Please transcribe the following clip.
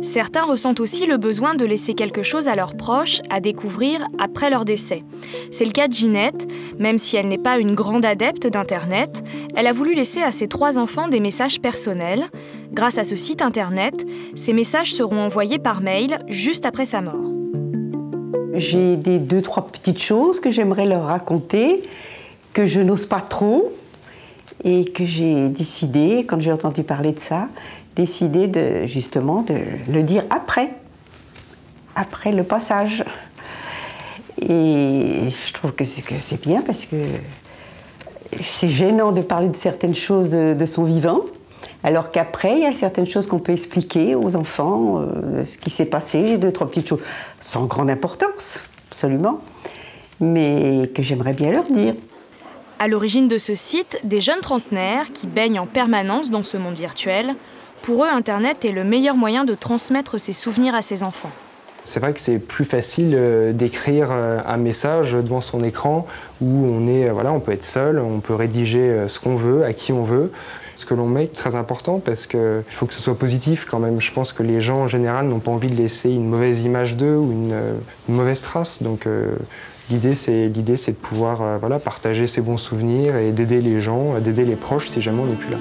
Certains ressentent aussi le besoin de laisser quelque chose à leurs proches à découvrir après leur décès. C'est le cas de Ginette. Même si elle n'est pas une grande adepte d'Internet, elle a voulu laisser à ses 3 enfants des messages personnels. Grâce à ce site Internet, ces messages seront envoyés par mail juste après sa mort. J'ai 2-3 petites choses que j'aimerais leur raconter, que je n'ose pas trop, et que j'ai décidé, quand j'ai entendu parler de ça, justement de le dire après le passage. Et je trouve que c'est bien parce que c'est gênant de parler de certaines choses de son vivant, alors qu'après, il y a certaines choses qu'on peut expliquer aux enfants, ce qui s'est passé. J'ai 2-3 petites choses, sans grande importance, absolument, mais que j'aimerais bien leur dire. À l'origine de ce site, des jeunes trentenaires qui baignent en permanence dans ce monde virtuel. Pour eux, Internet est le meilleur moyen de transmettre ses souvenirs à ses enfants. C'est vrai que c'est plus facile d'écrire un message devant son écran où on peut être seul, on peut rédiger ce qu'on veut, à qui on veut. Ce que l'on met est très important parce qu'il faut que ce soit positif quand même. Je pense que les gens en général n'ont pas envie de laisser une mauvaise image d'eux ou une mauvaise trace. Donc l'idée c'est de pouvoir partager ses bons souvenirs et d'aider les gens, d'aider les proches si jamais on n'est plus là.